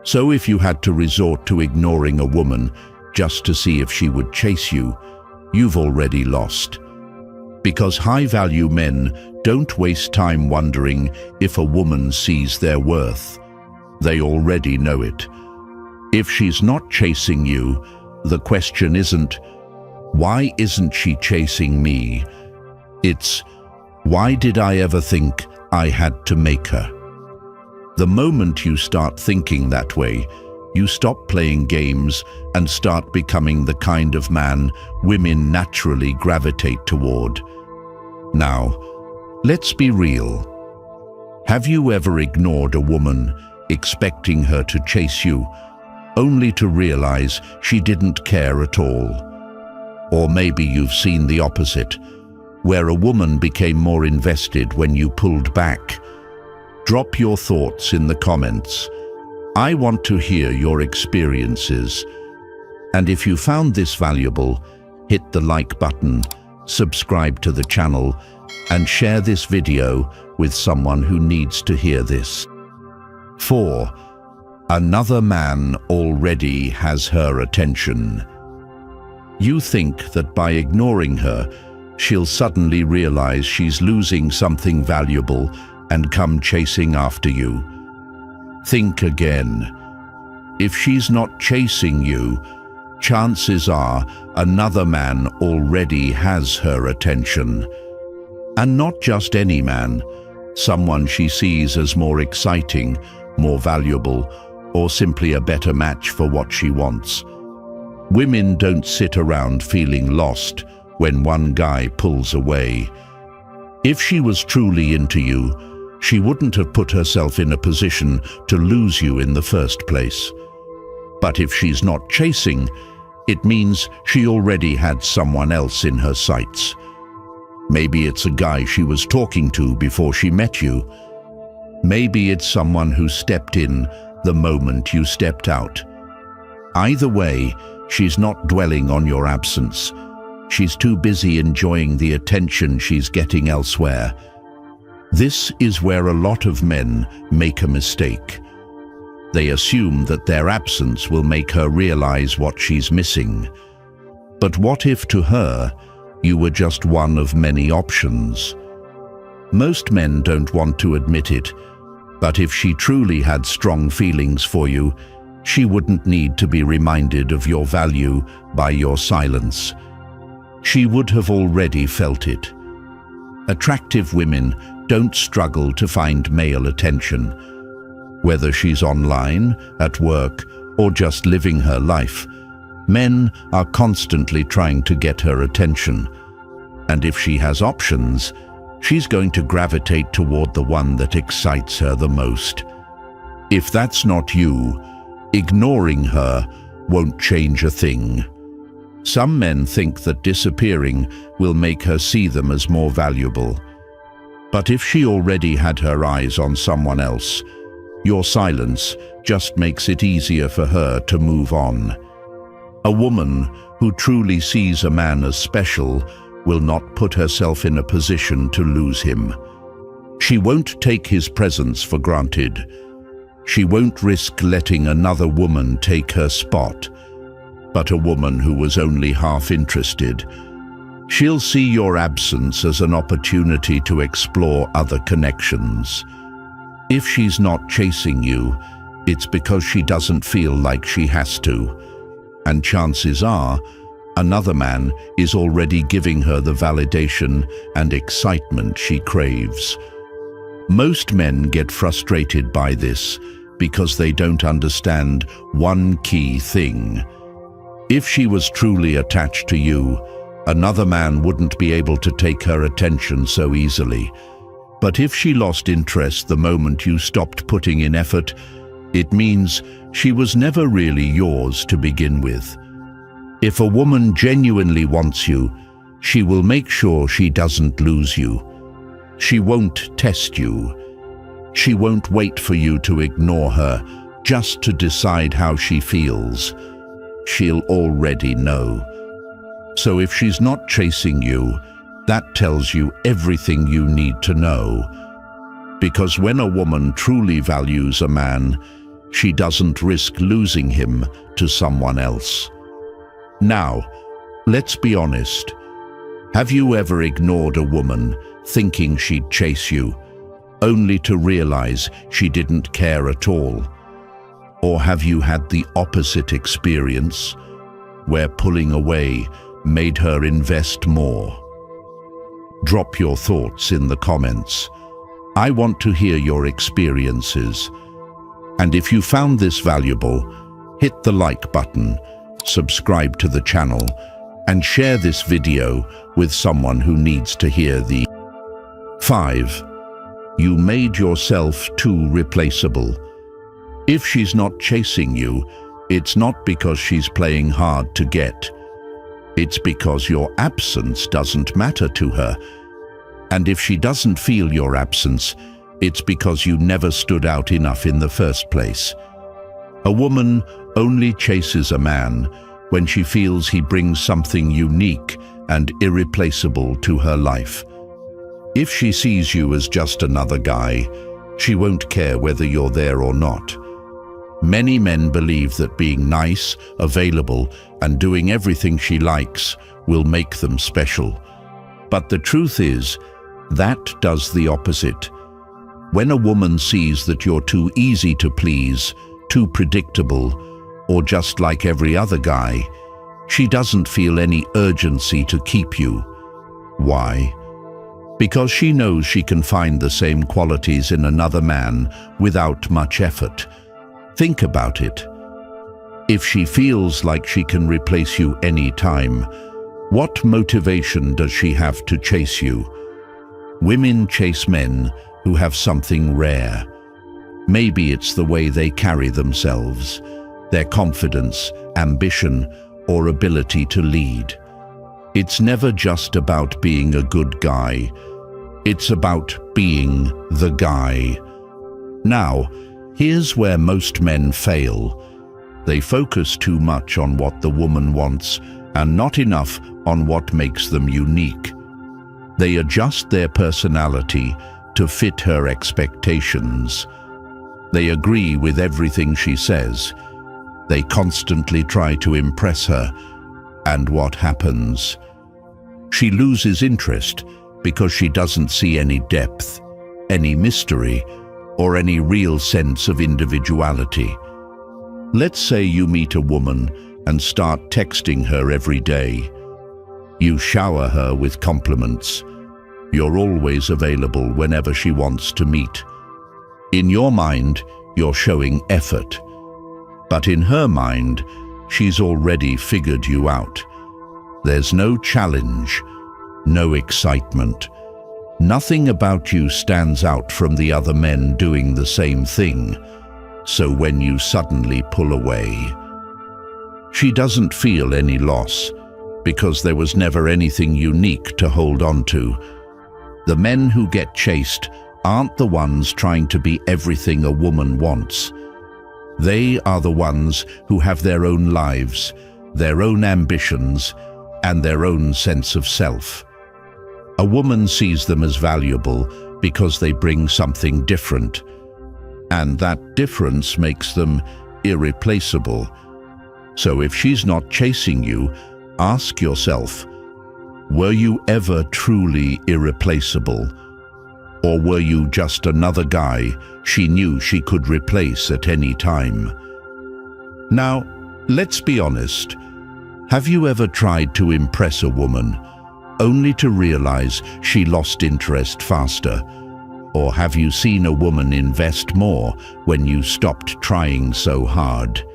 So if you had to resort to ignoring a woman just to see if she would chase you, you've already lost. Because high-value men don't waste time wondering if a woman sees their worth. They already know it. If she's not chasing you, the question isn't, "Why isn't she chasing me?" It's, "Why did I ever think I had to make her?" The moment you start thinking that way, you stop playing games and start becoming the kind of man women naturally gravitate toward. Now, let's be real. Have you ever ignored a woman, expecting her to chase you, only to realize she didn't care at all? Or maybe you've seen the opposite, where a woman became more invested when you pulled back. Drop your thoughts in the comments. I want to hear your experiences. And if you found this valuable, hit the like button, subscribe to the channel, and share this video with someone who needs to hear this. 4. Another man already has her attention. You think that by ignoring her, she'll suddenly realize she's losing something valuable and come chasing after you. Think again. If she's not chasing you, chances are another man already has her attention. And not just any man, someone she sees as more exciting, more valuable, or simply a better match for what she wants. Women don't sit around feeling lost when one guy pulls away. If she was truly into you, she wouldn't have put herself in a position to lose you in the first place. But if she's not chasing, it means she already had someone else in her sights. Maybe it's a guy she was talking to before she met you. Maybe it's someone who stepped in the moment you stepped out. Either way, she's not dwelling on your absence. She's too busy enjoying the attention she's getting elsewhere. This is where a lot of men make a mistake. They assume that their absence will make her realize what she's missing. But what if to her, you were just one of many options? Most men don't want to admit it, but if she truly had strong feelings for you, she wouldn't need to be reminded of your value by your silence. She would have already felt it. Attractive women don't struggle to find male attention. Whether she's online, at work, or just living her life, men are constantly trying to get her attention. And if she has options, she's going to gravitate toward the one that excites her the most. If that's not you, ignoring her won't change a thing. Some men think that disappearing will make her see them as more valuable. But if she already had her eyes on someone else, your silence just makes it easier for her to move on. A woman who truly sees a man as special will not put herself in a position to lose him. She won't take his presence for granted. She won't risk letting another woman take her spot. But a woman who was only half interested, she'll see your absence as an opportunity to explore other connections. If she's not chasing you, it's because she doesn't feel like she has to. And chances are, Another man is already giving her the validation and excitement she craves. Most men get frustrated by this because they don't understand one key thing. If she was truly attached to you, another man wouldn't be able to take her attention so easily. But if she lost interest the moment you stopped putting in effort, it means she was never really yours to begin with. If a woman genuinely wants you, she will make sure she doesn't lose you. She won't test you. She won't wait for you to ignore her just to decide how she feels. She'll already know. So if she's not chasing you, that tells you everything you need to know. Because when a woman truly values a man, she doesn't risk losing him to someone else. Now, let's be honest. Have you ever ignored a woman thinking she'd chase you, only to realize she didn't care at all? Or have you had the opposite experience, where pulling away made her invest more? Drop your thoughts in the comments. I want to hear your experiences. And if you found this valuable, hit the like button, subscribe to the channel, and share this video with someone who needs to hear the 5. You made yourself too replaceable. If she's not chasing you, it's not because she's playing hard to get. It's because your absence doesn't matter to her. And if she doesn't feel your absence, it's because you never stood out enough in the first place. A woman only chases a man when she feels he brings something unique and irreplaceable to her life. If she sees you as just another guy, she won't care whether you're there or not. Many men believe that being nice, available, and doing everything she likes will make them special. But the truth is, that does the opposite. When a woman sees that you're too easy to please, too predictable, or just like every other guy, she doesn't feel any urgency to keep you. Why? Because she knows she can find the same qualities in another man without much effort. Think about it. If she feels like she can replace you any time, what motivation does she have to chase you? Women chase men who have something rare. Maybe it's the way they carry themselves, their confidence, ambition, or ability to lead. It's never just about being a good guy. It's about being the guy. Now, here's where most men fail. They focus too much on what the woman wants and not enough on what makes them unique. They adjust their personality to fit her expectations. They agree with everything she says. They constantly try to impress her. And what happens? She loses interest because she doesn't see any depth, any mystery, or any real sense of individuality. Let's say you meet a woman and start texting her every day. You shower her with compliments. You're always available whenever she wants to meet. In your mind, you're showing effort. But in her mind, she's already figured you out. There's no challenge, no excitement. Nothing about you stands out from the other men doing the same thing. So when you suddenly pull away, she doesn't feel any loss because there was never anything unique to hold on to. The men who get chased aren't the ones trying to be everything a woman wants. They are the ones who have their own lives, their own ambitions, and their own sense of self. A woman sees them as valuable because they bring something different, and that difference makes them irreplaceable. So if she's not chasing you, ask yourself, were you ever truly irreplaceable? Or were you just another guy she knew she could replace at any time? Now, let's be honest. Have you ever tried to impress a woman, only to realize she lost interest faster? Or have you seen a woman invest more when you stopped trying so hard?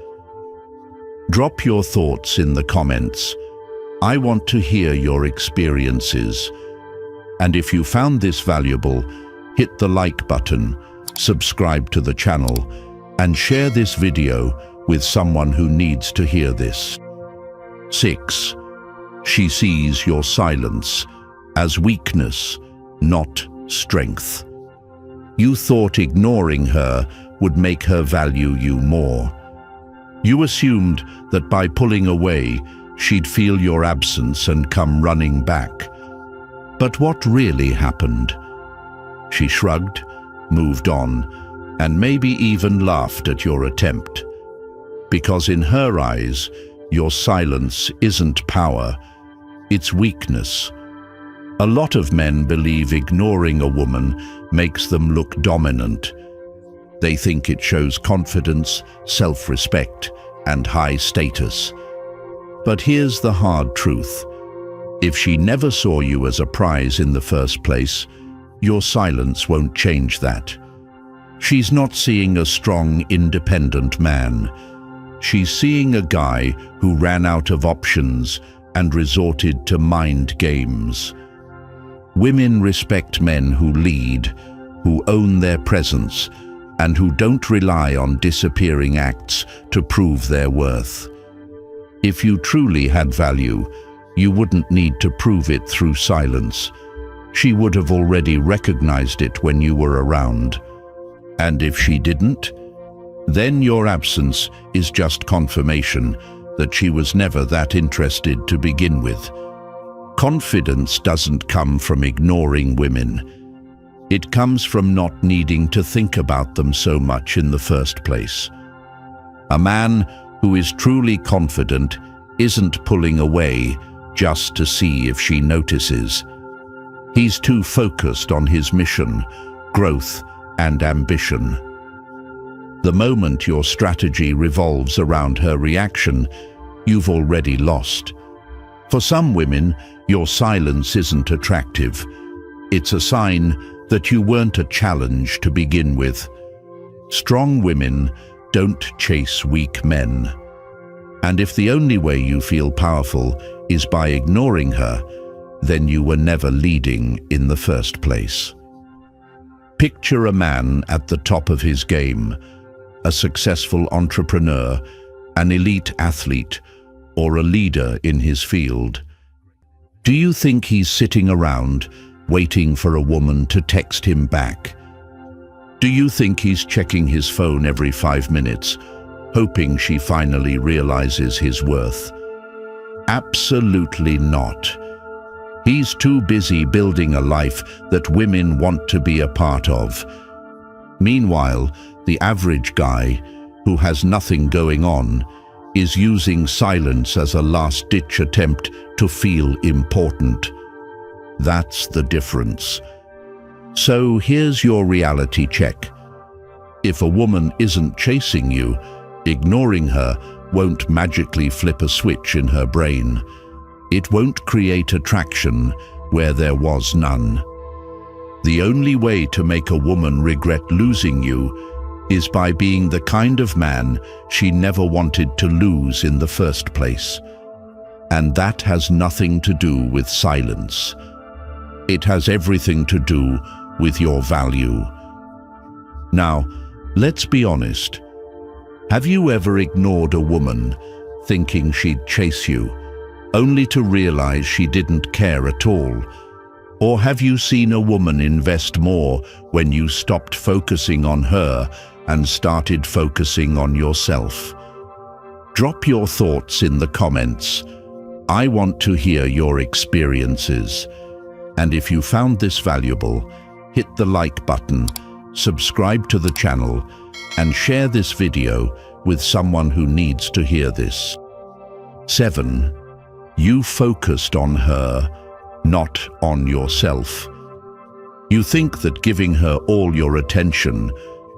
Drop your thoughts in the comments. I want to hear your experiences. And if you found this valuable, hit the like button, subscribe to the channel, and share this video with someone who needs to hear this. 6. She sees your silence as weakness, not strength. You thought ignoring her would make her value you more. You assumed that by pulling away, she'd feel your absence and come running back. But what really happened? She shrugged, moved on, and maybe even laughed at your attempt. Because in her eyes, your silence isn't power, it's weakness. A lot of men believe ignoring a woman makes them look dominant. They think it shows confidence, self-respect, and high status. But here's the hard truth. If she never saw you as a prize in the first place, your silence won't change that. She's not seeing a strong, independent man. She's seeing a guy who ran out of options and resorted to mind games. Women respect men who lead, who own their presence, and who don't rely on disappearing acts to prove their worth. If you truly had value, you wouldn't need to prove it through silence. She would have already recognized it when you were around. And if she didn't, then your absence is just confirmation that she was never that interested to begin with. Confidence doesn't come from ignoring women. It comes from not needing to think about them so much in the first place. A man who is truly confident isn't pulling away just to see if she notices. He's too focused on his mission, growth, and ambition. The moment your strategy revolves around her reaction, you've already lost. For some women, your silence isn't attractive. It's a sign that you weren't a challenge to begin with. Strong women don't chase weak men. And if the only way you feel powerful is by ignoring her, then you were never leading in the first place. Picture a man at the top of his game, a successful entrepreneur, an elite athlete, or a leader in his field. Do you think he's sitting around waiting for a woman to text him back? Do you think he's checking his phone every 5 minutes, hoping she finally realizes his worth? Absolutely not. He's too busy building a life that women want to be a part of. Meanwhile, the average guy, who has nothing going on, is using silence as a last-ditch attempt to feel important. That's the difference. So here's your reality check. If a woman isn't chasing you, ignoring her won't magically flip a switch in her brain. It won't create attraction where there was none. The only way to make a woman regret losing you is by being the kind of man she never wanted to lose in the first place. And that has nothing to do with silence. It has everything to do with your value. Now, let's be honest. Have you ever ignored a woman thinking she'd chase you, only to realize she didn't care at all? Or have you seen a woman invest more when you stopped focusing on her and started focusing on yourself? Drop your thoughts in the comments. I want to hear your experiences. And if you found this valuable, hit the like button, subscribe to the channel, and share this video with someone who needs to hear this. 7. You focused on her, not on yourself. You think that giving her all your attention,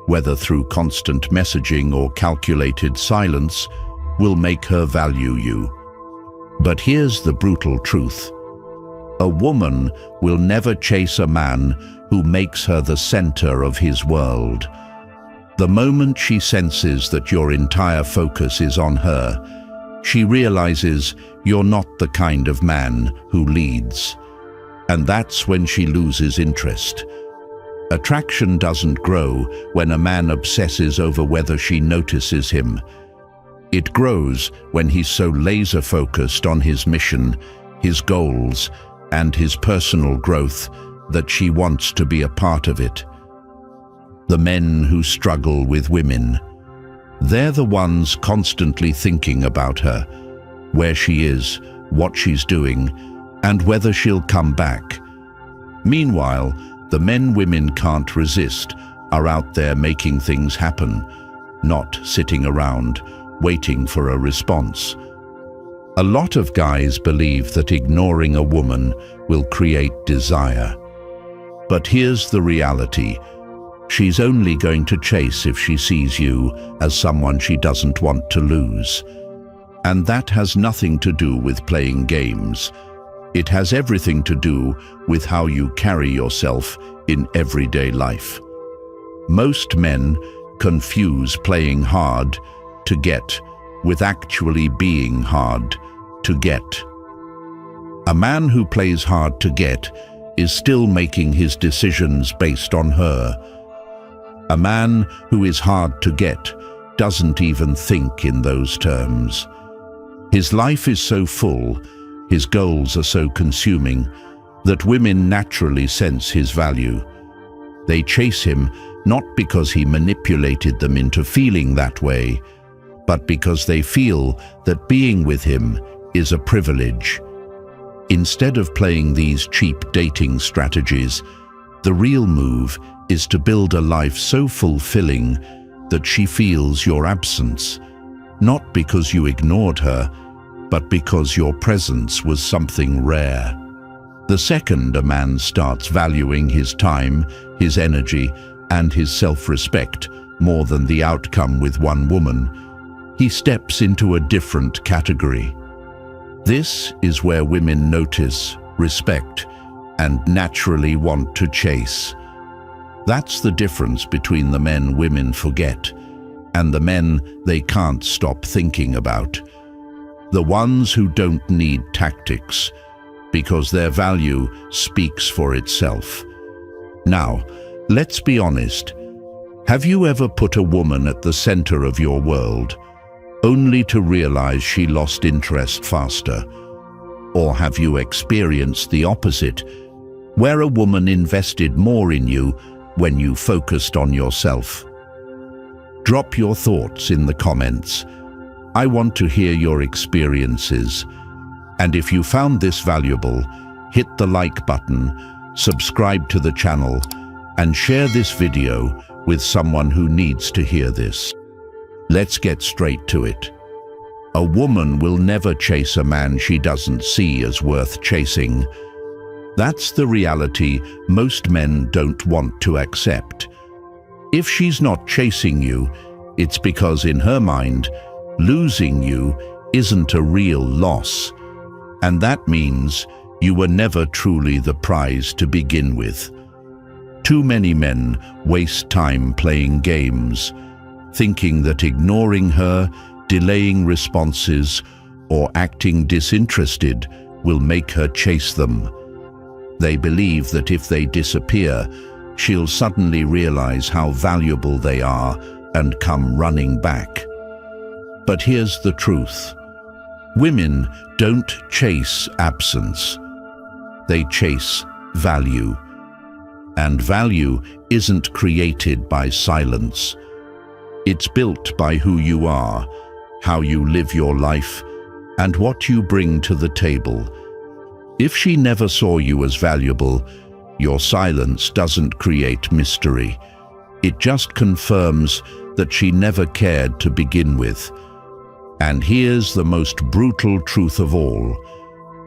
whether through constant messaging or calculated silence, will make her value you. But here's the brutal truth. A woman will never chase a man who makes her the center of his world. The moment she senses that your entire focus is on her, she realizes you're not the kind of man who leads. And that's when she loses interest. Attraction doesn't grow when a man obsesses over whether she notices him. It grows when he's so laser-focused on his mission, his goals, and his personal growth that she wants to be a part of it. The men who struggle with women, they're the ones constantly thinking about her, where she is, what she's doing, and whether she'll come back. Meanwhile, the men women can't resist are out there making things happen, not sitting around, waiting for a response. A lot of guys believe that ignoring a woman will create desire. But here's the reality. She's only going to chase if she sees you as someone she doesn't want to lose. And that has nothing to do with playing games. It has everything to do with how you carry yourself in everyday life. Most men confuse playing hard to get with actually being hard to get. A man who plays hard to get is still making his decisions based on her. A man who is hard to get doesn't even think in those terms. His life is so full, his goals are so consuming, that women naturally sense his value. They chase him not because he manipulated them into feeling that way, but because they feel that being with him is a privilege. Instead of playing these cheap dating strategies, the real move is to build a life so fulfilling that she feels your absence, not because you ignored her, but because your presence was something rare. The second a man starts valuing his time, his energy, and his self-respect more than the outcome with one woman, he steps into a different category. This is where women notice, respect, and naturally want to chase. That's the difference between the men women forget and the men they can't stop thinking about. The ones who don't need tactics, because their value speaks for itself. Now, let's be honest. Have you ever put a woman at the center of your world, only to realize she lost interest faster? Or have you experienced the opposite, where a woman invested more in you when you focused on yourself? Drop your thoughts in the comments. I want to hear your experiences. And if you found this valuable, hit the like button, subscribe to the channel, and share this video with someone who needs to hear this. Let's get straight to it. A woman will never chase a man she doesn't see as worth chasing. That's the reality most men don't want to accept. If she's not chasing you, it's because in her mind, losing you isn't a real loss. And that means you were never truly the prize to begin with. Too many men waste time playing games, thinking that ignoring her, delaying responses, or acting disinterested will make her chase them. They believe that if they disappear, she'll suddenly realize how valuable they are and come running back. But here's the truth. Women don't chase absence. They chase value. And value isn't created by silence. It's built by who you are, how you live your life, and what you bring to the table. If she never saw you as valuable, your silence doesn't create mystery. It just confirms that she never cared to begin with. And here's the most brutal truth of all.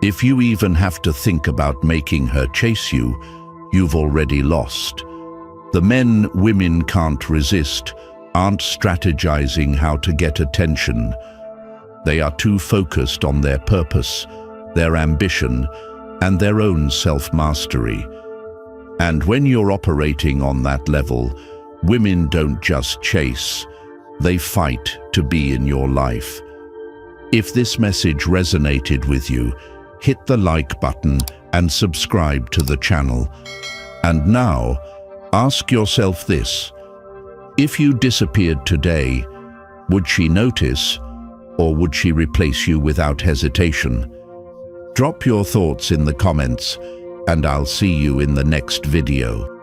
If you even have to think about making her chase you, you've already lost. The men women can't resist aren't strategizing how to get attention. They are too focused on their purpose, their ambition, and their own self-mastery. And when you're operating on that level, women don't just chase, they fight to be in your life. If this message resonated with you, hit the like button and subscribe to the channel. And now, ask yourself this: if you disappeared today, would she notice, or would she replace you without hesitation? Drop your thoughts in the comments, and I'll see you in the next video.